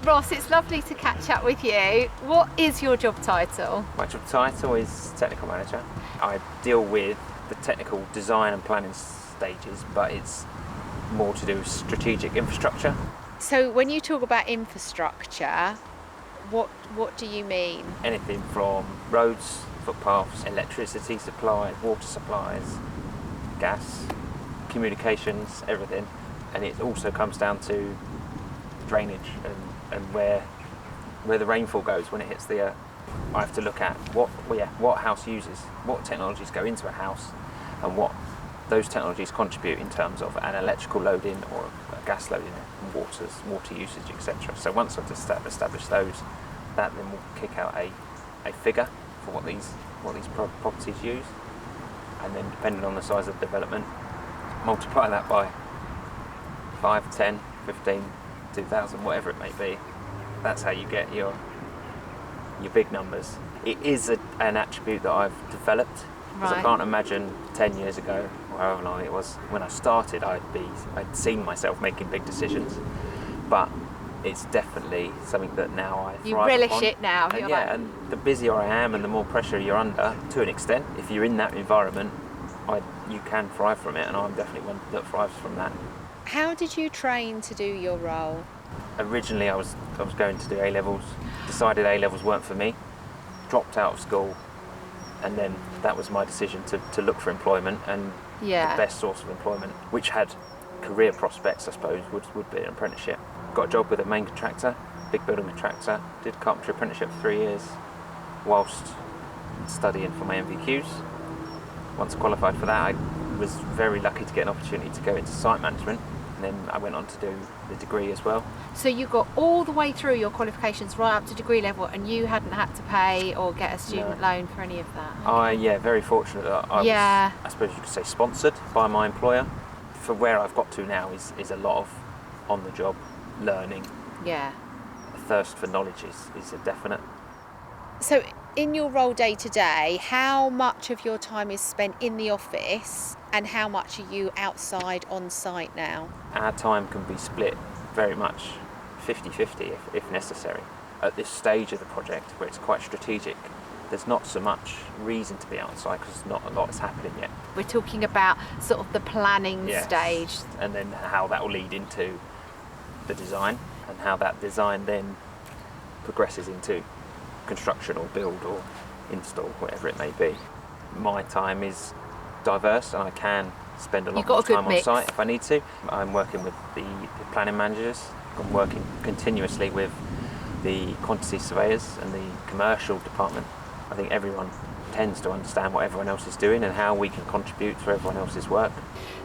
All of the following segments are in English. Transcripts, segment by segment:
Ross, it's lovely to catch up with you. What is your job title? My job title is technical manager. I deal with the technical design and planning stages, but it's more to do with strategic infrastructure. So when you talk about infrastructure, what do you mean? Anything from roads, footpaths, electricity supplies, water supplies, gas, communications, everything. And it also comes down to drainage and where the rainfall goes when it hits the earth. I have to look at what house uses, what technologies go into a house, and what those technologies contribute in terms of an electrical loading or a gas loading, water usage, etc. So once I've established those, that then will kick out a figure for what these properties use, and then depending on the size of the development, multiply that by 5, 10, 15, 2,000, whatever it may be. That's how you get your big numbers. It is an attribute that I've developed, because I can't imagine 10 years ago, or however long it was, when I started, I'd seen myself making big decisions. But it's definitely something that now I thrive You relish upon. it now. And and the busier I am and the more pressure you're under, to an extent, if you're in that environment, you can thrive from it, and I'm definitely one that thrives from that. How did you train to do your role? Originally I was going to do A-levels, decided A-levels weren't for me, dropped out of school, and then that was my decision to look for employment, and the best source of employment, which had career prospects, I suppose, would be an apprenticeship. Got a job with a main contractor, big building contractor, did a carpentry apprenticeship for 3 years whilst studying for my MVQs. Once I qualified for that, I was very lucky to get an opportunity to go into site management, and then I went on to do the degree as well. So you got all the way through your qualifications right up to degree level, and you hadn't had to pay or get a student loan for any of that? Very fortunate that I was, I suppose you could say, sponsored by my employer. For where I've got to now is a lot of on-the-job learning. Yeah. A thirst for knowledge is a definite. So in your role day to day, how much of your time is spent in the office and how much are you outside on site now? Our time can be split very much 50-50 if necessary. At this stage of the project, where it's quite strategic, there's not so much reason to be outside because not a lot is happening yet. We're talking about sort of the planning stage. And then how that will lead into the design, and how that design then progresses into construction or build or install, whatever it may be. My time is diverse, and I can spend a lot more time on site if I need to. I'm working with the planning managers. I'm working continuously with the quantity surveyors and the commercial department. I think everyone tends to understand what everyone else is doing and how we can contribute to everyone else's work.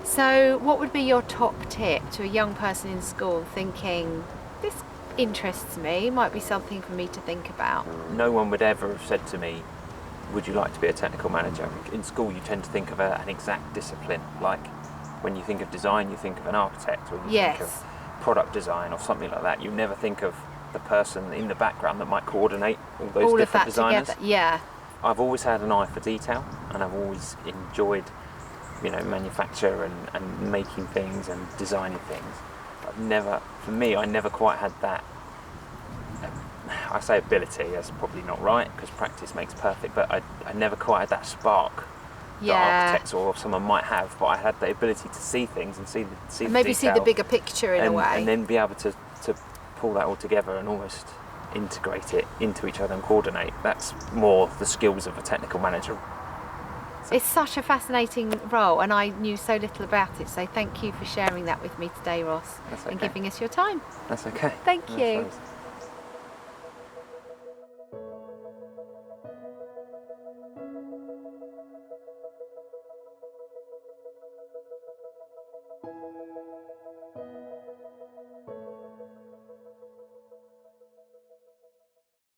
So what would be your top tip to a young person in school thinking, this interests me, might be something for me to think about? No one would ever have said to me, would you like to be a technical manager? In school you tend to think of an exact discipline, like when you think of design you think of an architect, or you think of product design or something like that. You never think of the person in the background that might coordinate all those different designers. Together. Yeah. I've always had an eye for detail, and I've always enjoyed, manufacture and making things and designing things. I never quite had that. I say ability, that's probably not right because practice makes perfect, but I never quite had that spark that architects or someone might have, but I had the ability to see things and see the maybe detail, see the bigger picture in a way, and then be able to pull that all together and almost integrate it into each other and coordinate. That's more the skills of a technical manager. It's such a fascinating role, and I knew so little about it, so thank you for sharing that with me today, Ross, and giving us your time. That's okay. Thank you.